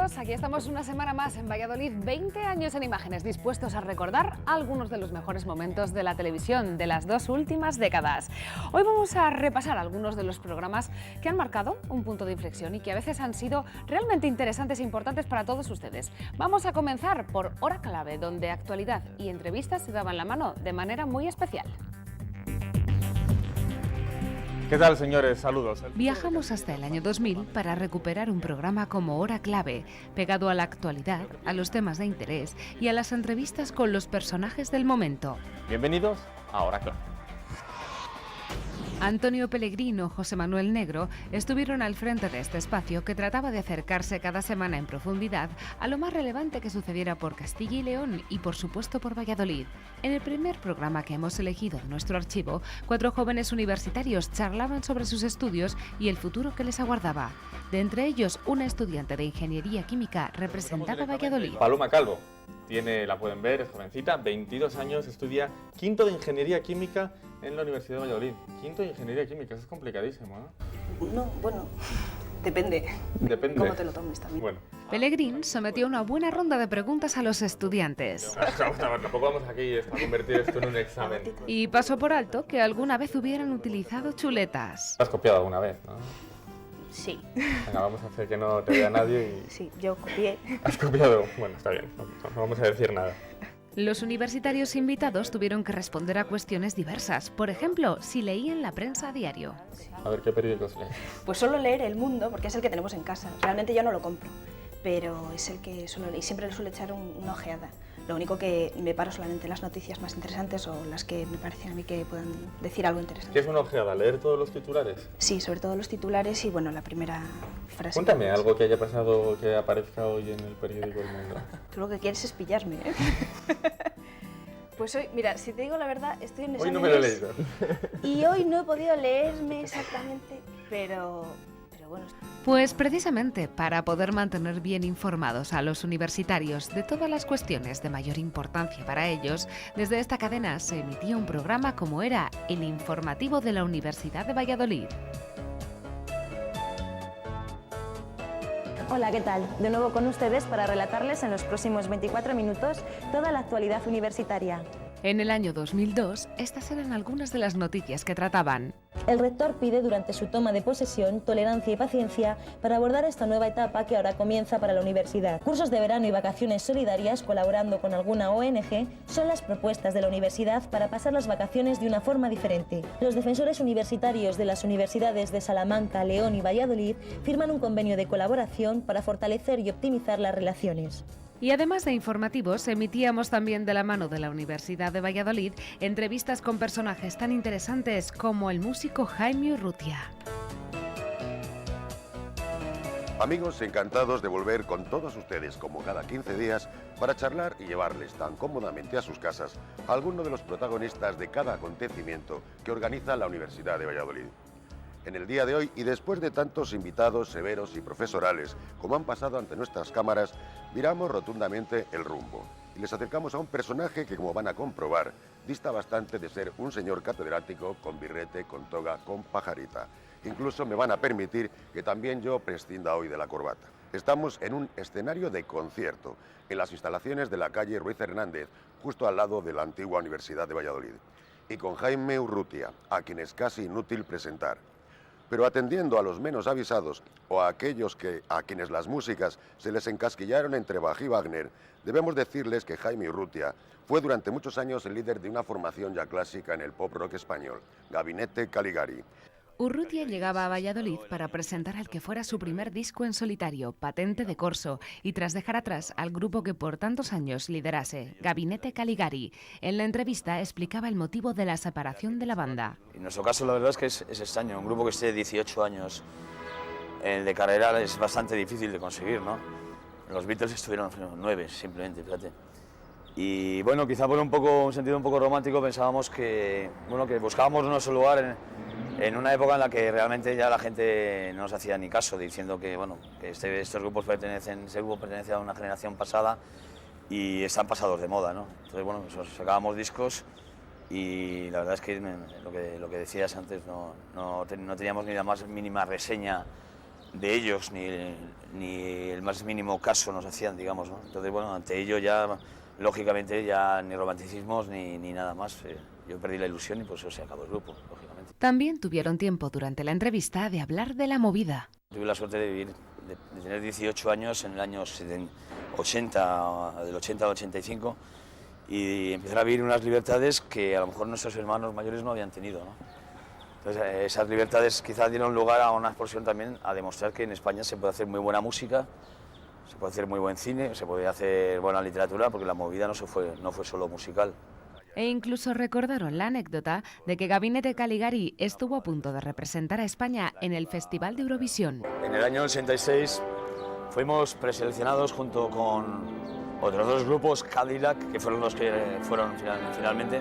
amigos, aquí estamos una semana más en Valladolid, 20 años en imágenes, dispuestos a recordar algunos de los mejores momentos de la televisión de las dos últimas décadas. Hoy vamos a repasar algunos de los programas que han marcado un punto de inflexión y que a veces han sido realmente interesantes e importantes para todos ustedes. Vamos a comenzar por Hora Clave, donde actualidad y entrevistas se daban la mano de manera muy especial. ¿Qué tal, señores? Saludos. Viajamos hasta el año 2000 para recuperar un programa como Hora Clave, pegado a la actualidad, a los temas de interés y a las entrevistas con los personajes del momento. Bienvenidos a Hora Clave. Antonio Pellegrino, José Manuel Negro estuvieron al frente de este espacio que trataba de acercarse cada semana en profundidad a lo más relevante que sucediera por Castilla y León y por supuesto por Valladolid. En el primer programa que hemos elegido de nuestro archivo, 4 jóvenes universitarios charlaban sobre sus estudios y el futuro que les aguardaba. De entre ellos, una estudiante de Ingeniería Química representaba Valladolid. Paloma Calvo. La pueden ver, es jovencita, 22 años, estudia quinto de Ingeniería Química en la Universidad de Valladolid. Quinto de Ingeniería Química, eso es complicadísimo, ¿no? No, bueno, depende. Depende. Cómo te lo tomes también. Bueno. Pellegrín sometió una buena ronda de preguntas a los estudiantes. Tampoco vamos aquí a convertir esto en un examen. Y pasó por alto que alguna vez hubieran utilizado chuletas. ¿Has copiado alguna vez, no? Sí. Venga, vamos a hacer que no te vea nadie y... Sí, yo copié. ¿Has copiado? Bueno, está bien, no vamos a decir nada. Los universitarios invitados tuvieron que responder a cuestiones diversas. Por ejemplo, si leían la prensa a diario. A ver, ¿qué periódicos lees? Pues solo leer El Mundo, porque es el que tenemos en casa. Realmente yo no lo compro, pero es el que suelo leer y siempre le suelo echar una ojeada. Lo único que me paro solamente en las noticias más interesantes o las que me parecen a mí que puedan decir algo interesante. ¿Qué es una ojeada? ¿Leer todos los titulares? Sí, sobre todo los titulares y bueno, la primera frase. Cuéntame algo que haya pasado que aparezca hoy en el periódico El Mundo. Tú lo que quieres es pillarme, ¿eh? Pues hoy, mira, si te digo la verdad, estoy en exámenes. Hoy no me lo he leído. Y hoy no he podido leerme exactamente, pero bueno. Pues precisamente para poder mantener bien informados a los universitarios de todas las cuestiones de mayor importancia para ellos, desde esta cadena se emitía un programa como era el informativo de la Universidad de Valladolid. Hola, ¿qué tal? De nuevo con ustedes para relatarles en los próximos 24 minutos toda la actualidad universitaria. En el año 2002, estas eran algunas de las noticias que trataban. El rector pide durante su toma de posesión tolerancia y paciencia para abordar esta nueva etapa que ahora comienza para la universidad. Cursos de verano y vacaciones solidarias, colaborando con alguna ONG, son las propuestas de la universidad para pasar las vacaciones de una forma diferente. Los defensores universitarios de las universidades de Salamanca, León y Valladolid firman un convenio de colaboración para fortalecer y optimizar las relaciones. Y además de informativos, emitíamos también de la mano de la Universidad de Valladolid entrevistas con personajes tan interesantes como el músico Jaime Urrutia. Amigos, encantados de volver con todos ustedes, como cada 15 días, para charlar y llevarles tan cómodamente a sus casas a alguno de los protagonistas de cada acontecimiento que organiza la Universidad de Valladolid. En el día de hoy, y después de tantos invitados severos y profesorales como han pasado ante nuestras cámaras, viramos rotundamente el rumbo y les acercamos a un personaje que, como van a comprobar, dista bastante de ser un señor catedrático con birrete, con toga, con pajarita. Incluso me van a permitir que también yo prescinda hoy de la corbata. Estamos en un escenario de concierto, en las instalaciones de la calle Ruiz Hernández, justo al lado de la antigua Universidad de Valladolid, y con Jaime Urrutia, a quien es casi inútil presentar. Pero atendiendo a los menos avisados o a aquellos a quienes las músicas se les encasquillaron entre Bach y Wagner, debemos decirles que Jaime Urrutia fue durante muchos años el líder de una formación ya clásica en el pop rock español, Gabinete Caligari. Urrutia llegaba a Valladolid para presentar al que fuera su primer disco en solitario, Patente de Corso, y tras dejar atrás al grupo que por tantos años liderase, Gabinete Caligari. En la entrevista explicaba el motivo de la separación de la banda. En nuestro caso la verdad es que es extraño, un grupo que esté 18 años de carrera es bastante difícil de conseguir, ¿no? Los Beatles estuvieron 9 simplemente, fíjate. Y bueno, quizá por un sentido un poco romántico pensábamos que buscábamos nuestro lugar en una época en la que realmente ya la gente no nos hacía ni caso, diciendo que estos grupos ese grupo pertenece a una generación pasada y están pasados de moda, ¿no? Entonces bueno, sacábamos discos y la verdad es que lo que decías antes, no teníamos ni la más mínima reseña de ellos ni el más mínimo caso nos hacían, digamos, ¿no? Entonces, bueno, ante ello ya, lógicamente, ya ni romanticismos ni nada más. Yo perdí la ilusión y por eso se acabó el grupo, lógicamente. También tuvieron tiempo durante la entrevista de hablar de la movida. Tuve la suerte de vivir, de tener 18 años en el año 80, del 80 al 85, y empezar a vivir unas libertades que a lo mejor nuestros hermanos mayores no habían tenido, ¿no? Entonces, esas libertades quizás dieron lugar a una explosión también a demostrar que en España se puede hacer muy buena música, se puede hacer muy buen cine, se puede hacer buena literatura, porque la movida no fue solo musical. E incluso recordaron la anécdota de que Gabinete Caligari estuvo a punto de representar a España en el Festival de Eurovisión. En el año 86 fuimos preseleccionados junto con otros dos grupos, Cadillac, que fueron los que fueron finalmente,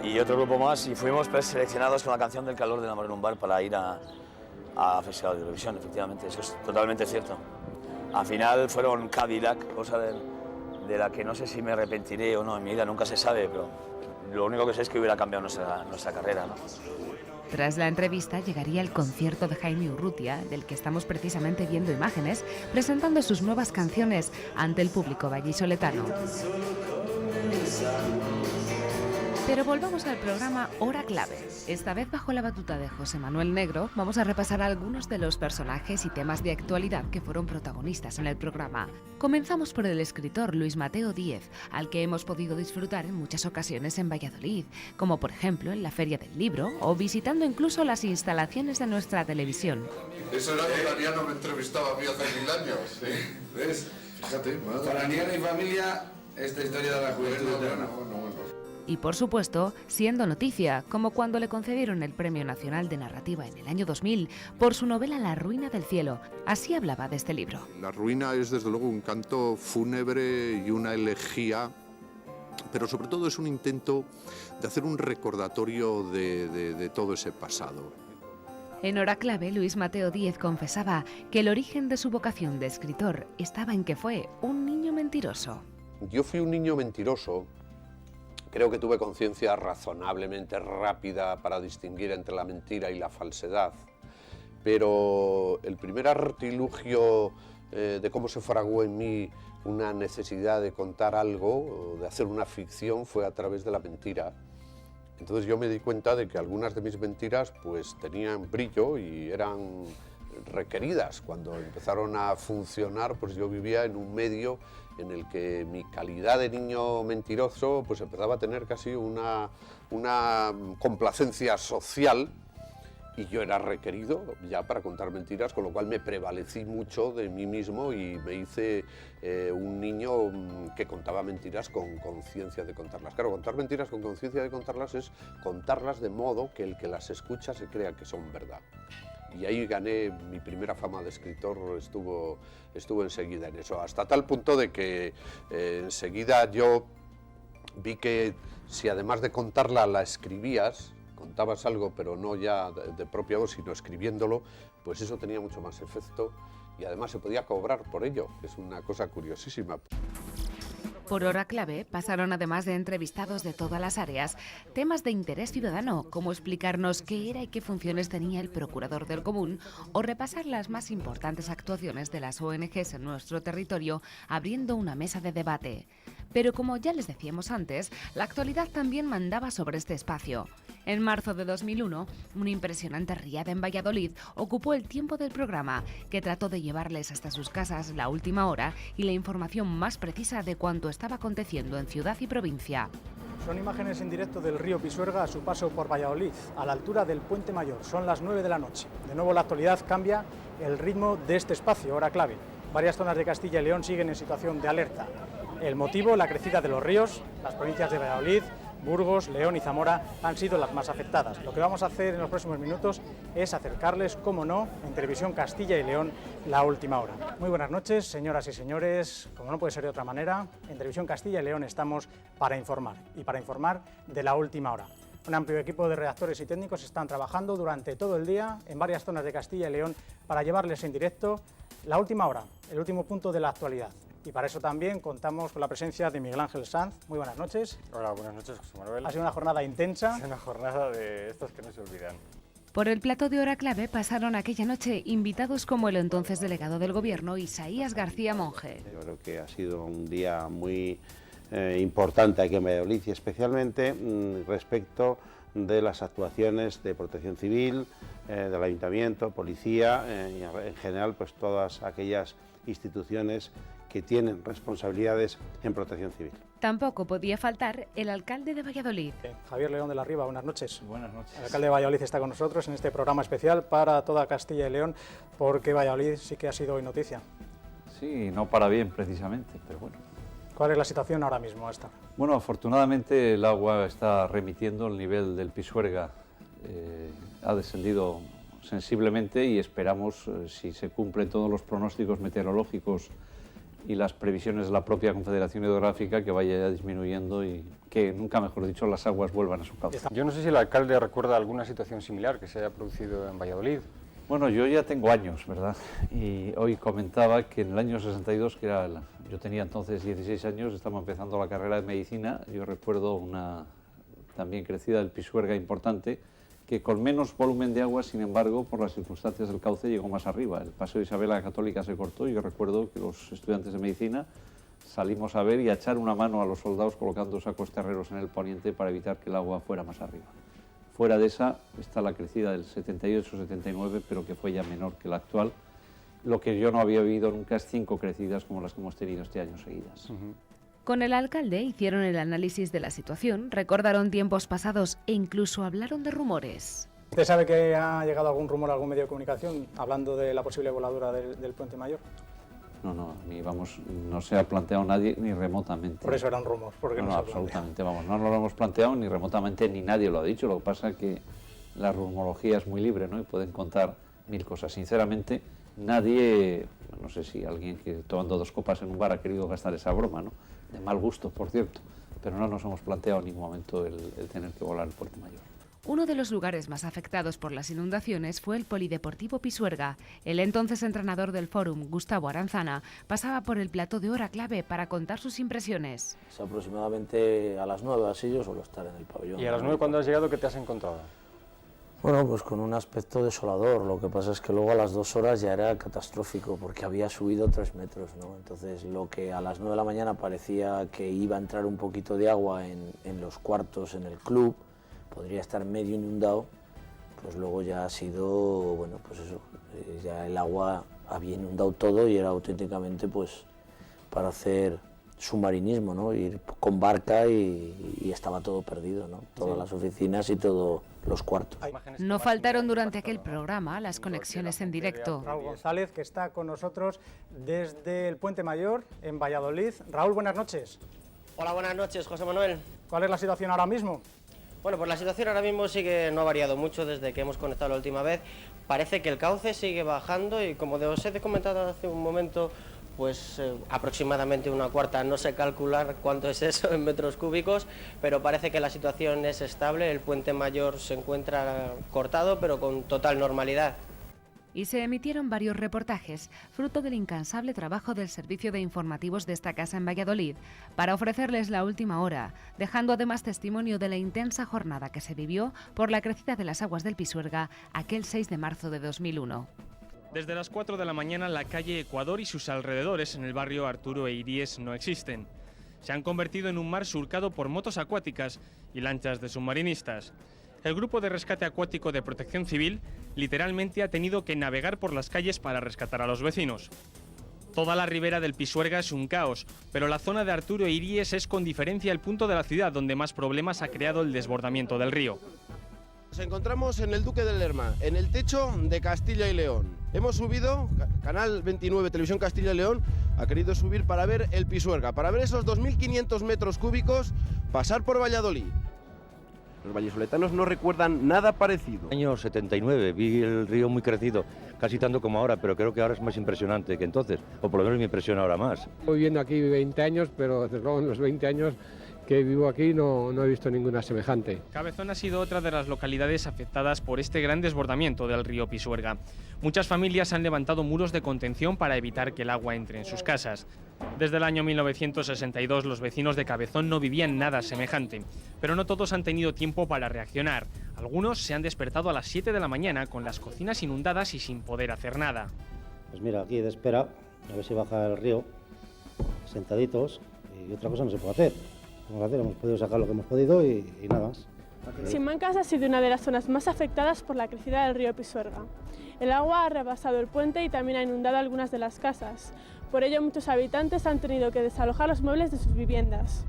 y otro grupo más, y fuimos preseleccionados con la canción del calor del amor en un bar para ir a Festival de Eurovisión, efectivamente, eso es totalmente cierto. Al final fueron Cadillac, cosa de la que no sé si me arrepentiré o no en mi vida, nunca se sabe, pero lo único que sé es que hubiera cambiado nuestra carrera, ¿no? Tras la entrevista llegaría el concierto de Jaime Urrutia, del que estamos precisamente viendo imágenes, presentando sus nuevas canciones ante el público vallisoletano. Pero volvamos al programa Hora Clave. Esta vez bajo la batuta de José Manuel Negro vamos a repasar algunos de los personajes y temas de actualidad que fueron protagonistas en el programa. Comenzamos por el escritor Luis Mateo Díez, al que hemos podido disfrutar en muchas ocasiones en Valladolid, como por ejemplo en la Feria del Libro o visitando incluso las instalaciones de nuestra televisión. Eso era que Daniano me entrevistaba a mí hace 1000 años, ¿sí? ¿Ves? Fíjate, madre. Para Daniano y familia, esta historia de la juventud eterna. Bueno. Y por supuesto, siendo noticia, como cuando le concedieron el Premio Nacional de Narrativa en el año 2000 por su novela La ruina del cielo. Así hablaba de este libro. La ruina es desde luego un canto fúnebre y una elegía, pero sobre todo es un intento de hacer un recordatorio de todo ese pasado. En Hora Clave, Luis Mateo Díez confesaba que el origen de su vocación de escritor estaba en que fue un niño mentiroso. Yo fui un niño mentiroso. Creo que tuve conciencia razonablemente rápida para distinguir entre la mentira y la falsedad, pero el primer artilugio de cómo se fraguó en mí una necesidad de contar algo, de hacer una ficción, fue a través de la mentira. Entonces yo me di cuenta de que algunas de mis mentiras pues tenían brillo y eran requeridas. Cuando empezaron a funcionar, pues yo vivía en un medio en el que mi calidad de niño mentiroso pues empezaba a tener casi una complacencia social, y yo era requerido ya para contar mentiras, con lo cual me prevalecí mucho de mí mismo y me hice un niño que contaba mentiras con conciencia de contarlas. Claro, contar mentiras con conciencia de contarlas es contarlas de modo que el que las escucha se crea que son verdad. Y ahí gané mi primera fama de escritor, estuvo enseguida en eso, hasta tal punto de que enseguida yo vi que si además de contarla la escribías, contabas algo pero no ya de propia voz sino escribiéndolo, pues eso tenía mucho más efecto y además se podía cobrar por ello, que es una cosa curiosísima. Por Hora Clave pasaron, además de entrevistados de todas las áreas, temas de interés ciudadano, como explicarnos qué era y qué funciones tenía el Procurador del Común, o repasar las más importantes actuaciones de las ONGs en nuestro territorio, abriendo una mesa de debate. Pero como ya les decíamos antes, la actualidad también mandaba sobre este espacio. En marzo de 2001, una impresionante riada en Valladolid ocupó el tiempo del programa, que trató de llevarles hasta sus casas la última hora y la información más precisa de cuanto estaba aconteciendo en ciudad y provincia. Son imágenes en directo del río Pisuerga a su paso por Valladolid, a la altura del Puente Mayor. Son las 9 de la noche. De nuevo la actualidad cambia el ritmo de este espacio, Hora Clave. Varias zonas de Castilla y León siguen en situación de alerta. El motivo, la crecida de los ríos. Las provincias de Valladolid, Burgos, León y Zamora han sido las más afectadas. Lo que vamos a hacer en los próximos minutos es acercarles, como no, en Televisión Castilla y León, la última hora. Muy buenas noches, señoras y señores. Como no puede ser de otra manera, en Televisión Castilla y León estamos para informar, y para informar de la última hora. Un amplio equipo de redactores y técnicos están trabajando durante todo el día en varias zonas de Castilla y León para llevarles en directo la última hora, el último punto de la actualidad. Y para eso también contamos con la presencia de Miguel Ángel Sanz. Muy buenas noches. Hola, buenas noches, José Manuel. Ha sido una jornada intensa. Ha sido una jornada de estas que no se olvidan. Por el plato de hora clave pasaron aquella noche invitados como el entonces delegado del Gobierno, Isaías García Monge. Yo creo que ha sido un día muy importante aquí en Valladolid y especialmente respecto de las actuaciones de Protección Civil, del Ayuntamiento, Policía y en general pues todas aquellas instituciones que tienen responsabilidades en Protección Civil. Tampoco podía faltar el alcalde de Valladolid. Javier León de la Riva, buenas noches. Buenas noches. El alcalde de Valladolid está con nosotros en este programa especial para toda Castilla y León, porque Valladolid sí que ha sido hoy noticia. Sí, no para bien precisamente, pero bueno. ¿Cuál es la situación ahora mismo? Bueno, afortunadamente el agua está remitiendo, el nivel del Pisuerga ha descendido sensiblemente y esperamos, si se cumplen todos los pronósticos meteorológicos y las previsiones de la propia Confederación Hidrográfica, que vaya disminuyendo y que, nunca mejor dicho, las aguas vuelvan a su cauce. Yo no sé si el alcalde recuerda alguna situación similar que se haya producido en Valladolid. Bueno, yo ya tengo años, ¿verdad? Y hoy comentaba que en el año 62, que era yo tenía entonces 16 años, estaba empezando la carrera de medicina. Yo recuerdo una también crecida del Pisuerga importante, que con menos volumen de agua, sin embargo, por las circunstancias del cauce, llegó más arriba. El Paseo Isabel la Católica se cortó y yo recuerdo que los estudiantes de medicina salimos a ver y a echar una mano a los soldados colocando sacos terreros en el poniente para evitar que el agua fuera más arriba. Fuera de esa está la crecida del 78-79, pero que fue ya menor que la actual. Lo que yo no había vivido nunca es 5 crecidas como las que hemos tenido este año seguidas. Con el alcalde hicieron el análisis de la situación, recordaron tiempos pasados e incluso hablaron de rumores. ¿Usted sabe que ha llegado algún rumor a algún medio de comunicación hablando de la posible voladura del Puente Mayor? No, no se ha planteado nadie ni remotamente. Por eso era un rumor. No, absolutamente, no lo hemos planteado ni remotamente, ni nadie lo ha dicho. Lo que pasa es que la rumorología es muy libre, ¿no? Y pueden contar 1000 cosas. Sinceramente, nadie, no sé si alguien que tomando 2 copas en un bar ha querido gastar esa broma, ¿no? De mal gusto, por cierto, pero no nos hemos planteado en ningún momento el tener que volar el Puente Mayor. Uno de los lugares más afectados por las inundaciones fue el Polideportivo Pisuerga. El entonces entrenador del Fórum, Gustavo Aranzana, pasaba por el plató de hora clave para contar sus impresiones. Es aproximadamente a las 9, así yo suelo estar en el pabellón. ¿Y a las 9 cuando has llegado qué te has encontrado? Bueno, pues con un aspecto desolador. Lo que pasa es que luego a las 2 horas ya era catastrófico porque había subido 3 metros, ¿no? Entonces lo que a las 9 de la mañana parecía que iba a entrar un poquito de agua en los cuartos en el club, podría estar medio inundado, pues luego ya ha sido, bueno, pues eso, ya el agua había inundado todo y era auténticamente pues para hacer submarinismo, ¿no? Ir con barca y estaba todo perdido, ¿no? Todas las oficinas y todos los cuartos. No faltaron durante aquel programa las conexiones en directo. Raúl González, que está con nosotros desde el Puente Mayor en Valladolid. Raúl, buenas noches. Hola, buenas noches, José Manuel. ¿Cuál es la situación ahora mismo? Bueno, pues la situación ahora mismo sí que no ha variado mucho desde que hemos conectado la última vez. Parece que el cauce sigue bajando y como os he comentado hace un momento, pues aproximadamente 1/4, no sé calcular cuánto es eso en metros cúbicos, pero parece que la situación es estable, el Puente Mayor se encuentra cortado, pero con total normalidad. Y se emitieron varios reportajes, fruto del incansable trabajo del servicio de informativos de esta casa en Valladolid, para ofrecerles la última hora, dejando además testimonio de la intensa jornada que se vivió por la crecida de las aguas del Pisuerga aquel 6 de marzo de 2001. Desde las 4 de la mañana la calle Ecuador y sus alrededores en el barrio Arturo e Iríes no existen. Se han convertido en un mar surcado por motos acuáticas y lanchas de submarinistas. El grupo de rescate acuático de Protección Civil literalmente ha tenido que navegar por las calles para rescatar a los vecinos. Toda la ribera del Pisuerga es un caos, pero la zona de Arturo e Iríes es con diferencia el punto de la ciudad donde más problemas ha creado el desbordamiento del río. Nos encontramos en el Duque de Lerma, en el techo de Castilla y León. Hemos subido, Canal 29, Televisión Castilla y León, ha querido subir para ver el Pisuerga, para ver esos 2.500 metros cúbicos pasar por Valladolid. Los vallisoletanos no recuerdan nada parecido. Año 79, vi el río muy crecido, casi tanto como ahora, pero creo que ahora es más impresionante que entonces, o por lo menos me impresiona ahora más. Estoy viviendo aquí 20 años, pero desde luego en los 20 años que vivo aquí no he visto ninguna semejante. Cabezón ha sido otra de las localidades afectadas por este gran desbordamiento del río Pisuerga. Muchas familias han levantado muros de contención para evitar que el agua entre en sus casas. Desde el año 1962 los vecinos de Cabezón no vivían nada semejante, pero no todos han tenido tiempo para reaccionar. Algunos se han despertado a las 7 de la mañana con las cocinas inundadas y sin poder hacer nada. Pues mira, aquí de espera, a ver si baja el río, sentaditos, y otra cosa no se puede hacer. Hemos podido sacar lo que hemos podido y nada más. Simancas ha sido una de las zonas más afectadas por la crecida del río Pisuerga. El agua ha rebasado el puente y también ha inundado algunas de las casas. Por ello, muchos habitantes han tenido que desalojar los muebles de sus viviendas.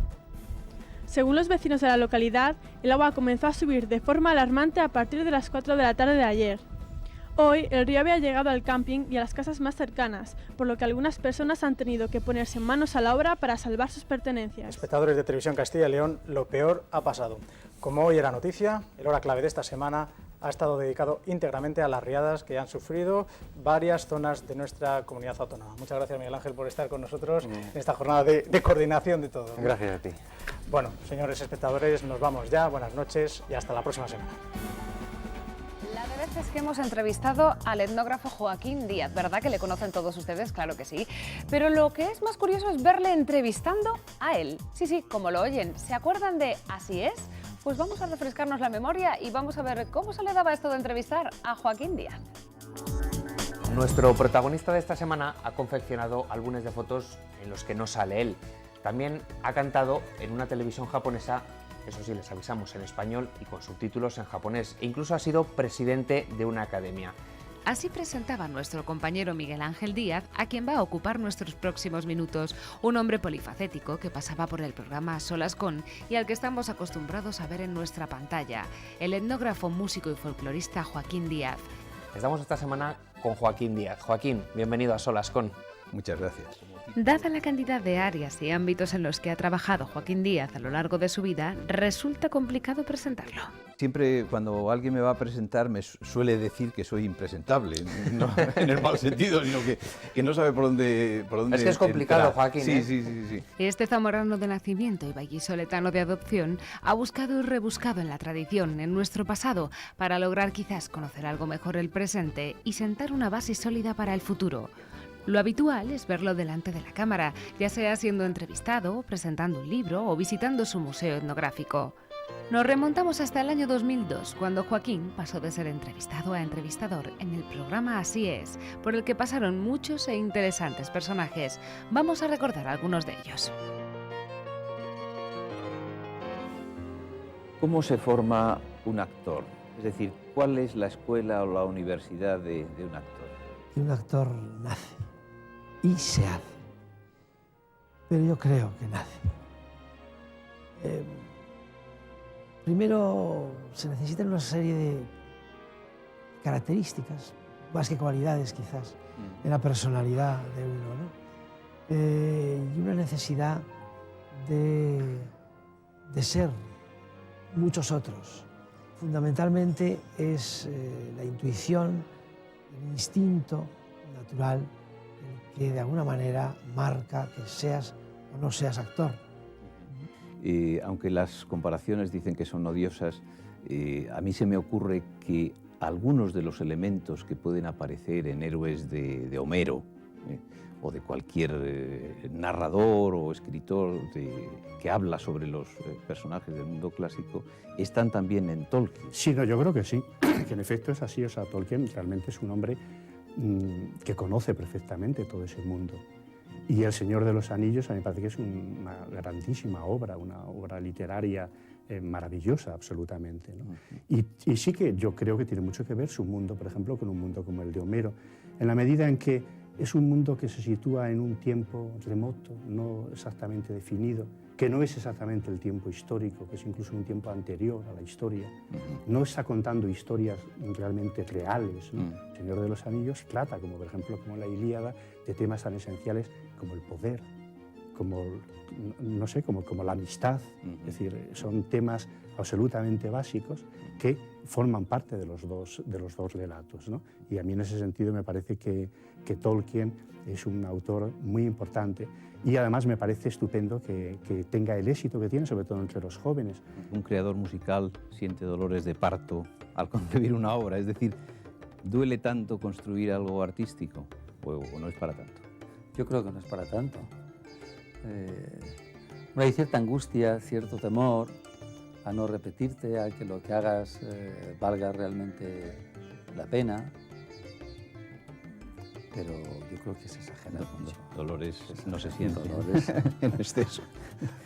Según los vecinos de la localidad, el agua comenzó a subir de forma alarmante a partir de las 4 de la tarde de ayer. Hoy, el río había llegado al camping y a las casas más cercanas, por lo que algunas personas han tenido que ponerse manos a la obra para salvar sus pertenencias. Espectadores de Televisión Castilla y León, lo peor ha pasado. Como hoy era noticia, el Hora Clave de esta semana ha estado dedicado íntegramente a las riadas que han sufrido varias zonas de nuestra comunidad autónoma. Muchas gracias, Miguel Ángel, por estar con nosotros en esta jornada de coordinación de todo. Gracias a ti. Bueno, señores espectadores, nos vamos ya. Buenas noches y hasta la próxima semana. La verdad es que hemos entrevistado al etnógrafo Joaquín Díaz, ¿verdad que le conocen todos ustedes? Claro que sí. Pero lo que es más curioso es verle entrevistando a él. Sí, como lo oyen. ¿Se acuerdan de Así es? Pues vamos a refrescarnos la memoria y vamos a ver cómo se le daba esto de entrevistar a Joaquín Díaz. Nuestro protagonista de esta semana ha confeccionado álbumes de fotos en los que no sale él. También ha cantado en una televisión japonesa, eso sí, les avisamos, en español y con subtítulos en japonés, e incluso ha sido presidente de una academia. Así presentaba nuestro compañero Miguel Ángel Díaz, a quien va a ocupar nuestros próximos minutos. Un hombre polifacético que pasaba por el programa A Solas Con y al que estamos acostumbrados a ver en nuestra pantalla. El etnógrafo, músico y folclorista Joaquín Díaz. Estamos esta semana con Joaquín Díaz. Joaquín, bienvenido a Solas Con. Muchas gracias. Dada la cantidad de áreas y ámbitos en los que ha trabajado Joaquín Díaz a lo largo de su vida, resulta complicado presentarlo. Siempre cuando alguien me va a presentar me suele decir que soy impresentable, no en el mal sentido, sino que no sabe por dónde Es que es complicado, entrar. Joaquín. Sí. Este zamorano de nacimiento y vallisoletano de adopción ha buscado y rebuscado en la tradición, en nuestro pasado, para lograr quizás conocer algo mejor el presente y sentar una base sólida para el futuro. Lo habitual es verlo delante de la cámara, ya sea siendo entrevistado, presentando un libro o visitando su museo etnográfico. Nos remontamos hasta el año 2002, cuando Joaquín pasó de ser entrevistado a entrevistador en el programa Así es, por el que pasaron muchos e interesantes personajes. Vamos a recordar algunos de ellos. ¿Cómo se forma un actor? Es decir, ¿cuál es la escuela o la universidad de un actor? Un actor nace y se hace, pero yo creo que nace. Primero se necesitan una serie de características, más que cualidades quizás, en la personalidad de uno, ¿no? Y una necesidad de ser muchos otros. Fundamentalmente es la intuición, el instinto natural, el que de alguna manera marca que seas o no seas actor. Aunque las comparaciones dicen que son odiosas, a mí se me ocurre que algunos de los elementos que pueden aparecer en héroes de Homero o de cualquier narrador o escritor que habla sobre los personajes del mundo clásico están también en Tolkien. Sí, no, yo creo que sí, que en efecto es así. O sea, Tolkien realmente es un hombre que conoce perfectamente todo ese mundo. Y El Señor de los Anillos a mí me parece que es una grandísima obra, una obra literaria maravillosa absolutamente, ¿no? Y sí que yo creo que tiene mucho que ver su mundo, por ejemplo, con un mundo como el de Homero, en la medida en que es un mundo que se sitúa en un tiempo remoto, no exactamente definido, que no es exactamente el tiempo histórico, que es incluso un tiempo anterior a la historia. No está contando historias realmente reales, ¿no? El Señor de los Anillos trata, como por ejemplo como la Ilíada, de temas tan esenciales como el poder, como, no sé, como la amistad. Es decir, son temas absolutamente básicos que forman parte de los dos relatos, ¿no? Y a mí en ese sentido me parece que Tolkien es un autor muy importante y además me parece estupendo que tenga el éxito que tiene, sobre todo entre los jóvenes. Un creador musical siente dolores de parto al concebir una obra, es decir, ¿duele tanto construir algo artístico o no es para tanto? Yo creo que no es para tanto. Hay cierta angustia, cierto temor, a no repetirte, a que lo que hagas valga realmente la pena. Pero yo creo que es exagerado mucho. Dolores no se sienten. Dolores en exceso.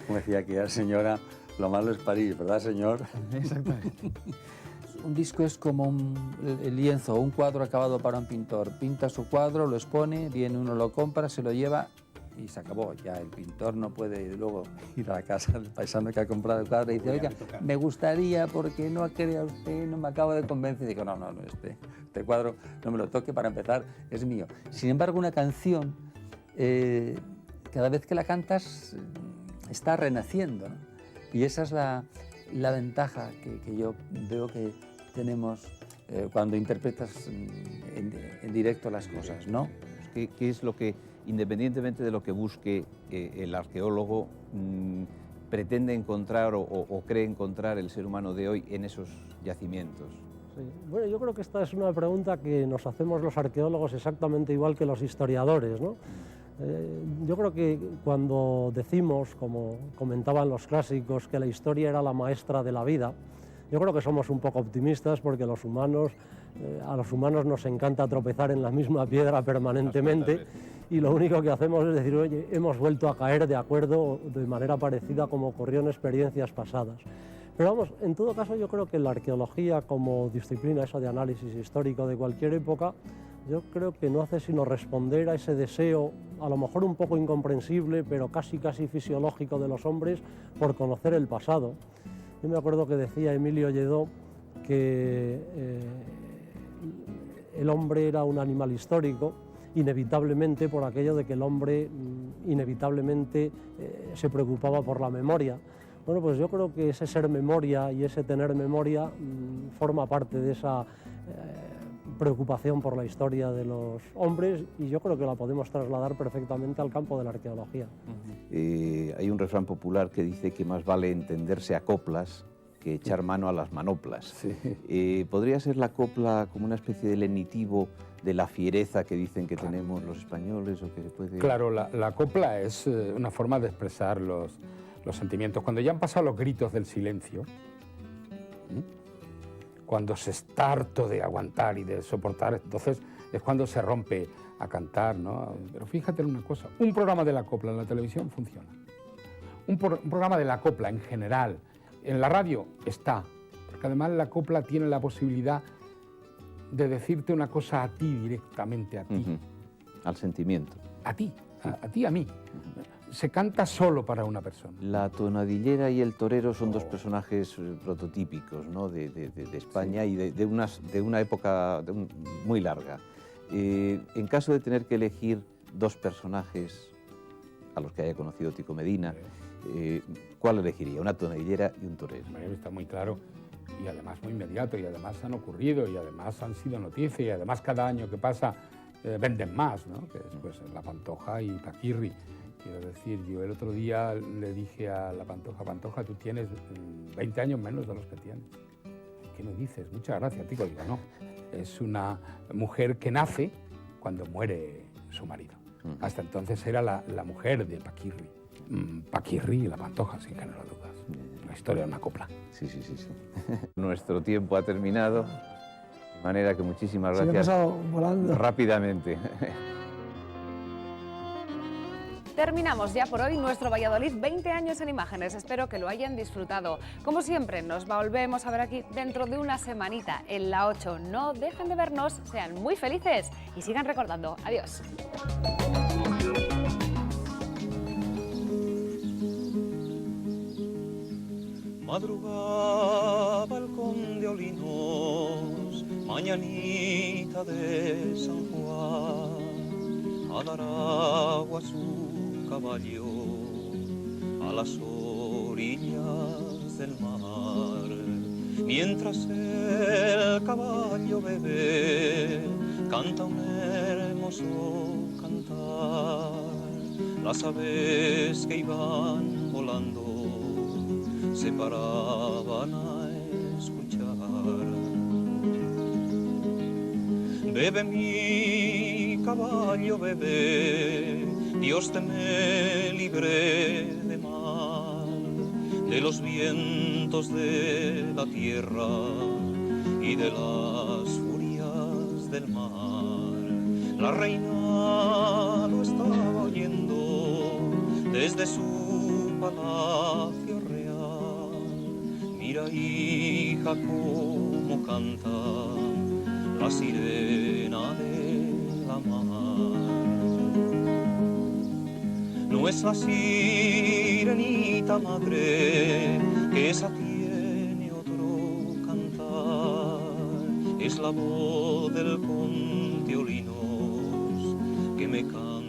Como decía aquella señora, lo malo es París, ¿verdad, señor? Exactamente. Un disco es como el lienzo o un cuadro acabado para un pintor. Pinta su cuadro, lo expone, viene uno, lo compra, se lo lleva y se acabó. Ya el pintor no puede luego ir a la casa del paisano que ha comprado el cuadro y dice, oiga, me gustaría, porque no crea usted, no me acabo de convencer. Y digo, no, este cuadro no me lo toque, para empezar, es mío. Sin embargo, una canción, cada vez que la cantas, está renaciendo, ¿no? Y esa es la ventaja que yo veo que tenemos cuando interpretas en directo las cosas, ¿no? ¿Qué es lo que, independientemente de lo que busque el arqueólogo, pretende encontrar o cree encontrar el ser humano de hoy en esos yacimientos? Sí. Bueno, yo creo que esta es una pregunta que nos hacemos los arqueólogos exactamente igual que los historiadores, ¿no? Yo creo que cuando decimos, como comentaban los clásicos, que la historia era la maestra de la vida, yo creo que somos un poco optimistas, porque a los humanos nos encanta tropezar en la misma piedra permanentemente, y lo único que hacemos es decir, oye, hemos vuelto a caer de acuerdo de manera parecida como ocurrió en experiencias pasadas. Pero vamos, en todo caso yo creo que la arqueología como disciplina, eso de análisis histórico de cualquier época, yo creo que no hace sino responder a ese deseo, a lo mejor un poco incomprensible, pero casi fisiológico de los hombres por conocer el pasado. Yo me acuerdo que decía Emilio Lledó que el hombre era un animal histórico, inevitablemente por aquello de que el hombre inevitablemente se preocupaba por la memoria. Bueno, pues yo creo que ese ser memoria y ese tener memoria forma parte de esa preocupación por la historia de los hombres, y yo creo que la podemos trasladar perfectamente al campo de la arqueología. Hay un refrán popular que dice que más vale entenderse a coplas que echar mano a las manoplas. Sí. ¿Podría ser la copla como una especie de lenitivo de la fiereza que dicen que tenemos los españoles, o que se puede...? Claro, la copla es una forma de expresar los sentimientos. Cuando ya han pasado los gritos del silencio, cuando se está harto de aguantar y de soportar, entonces es cuando se rompe a cantar, ¿no? Pero fíjate en una cosa, un programa de la copla en la televisión funciona. Un programa de la copla en general, en la radio está, porque además la copla tiene la posibilidad de decirte una cosa a ti directamente, a ti. Al sentimiento. A ti, a mí. Se canta solo para una persona. La tonadillera y el torero son dos personajes prototípicos, ¿no? de España, sí. Y de una época muy larga. En caso de tener que elegir dos personajes a los que haya conocido Tico Medina, ¿cuál elegiría? ¿Una tonadillera y un torero? Está muy claro, y además muy inmediato, y además han ocurrido, y además han sido noticias, y además cada año que pasa venden más, ¿no? Que después La Pantoja y Paquirri. Quiero decir, yo el otro día le dije a La Pantoja, Pantoja, tú tienes 20 años menos de los que tienes. ¿Qué me dices? Muchas gracias, Tico. Digo, no, es una mujer que nace cuando muere su marido. Hasta entonces era la mujer de Paquirri. Paquirri y La Pantoja, sin género de dudas. La historia de una copla. Sí. Nuestro tiempo ha terminado, de manera que muchísimas gracias. Se me ha pasado volando. Rápidamente. Terminamos ya por hoy nuestro Valladolid 20 años en imágenes. Espero que lo hayan disfrutado. Como siempre, nos volvemos a ver aquí dentro de una semanita en la 8. No dejen de vernos, sean muy felices y sigan recordando. Adiós. Madrugaba el conde Olinos, mañanita de San Juan, a dar agua a su caballo a las orillas del mar. Mientras el caballo bebe, canta un hermoso cantar. Las aves que iban volando se paraban a escuchar. Bebe mi caballo, bebe, Dios te me libre de mal. de los vientos de la tierra y de las furias del mar. La reina lo estaba oyendo desde su palacio real. Mira, hija, cómo canta la sirena de la mar. No es la sirenita madre, que esa tiene otro cantar, es la voz del conde Olinos que me canta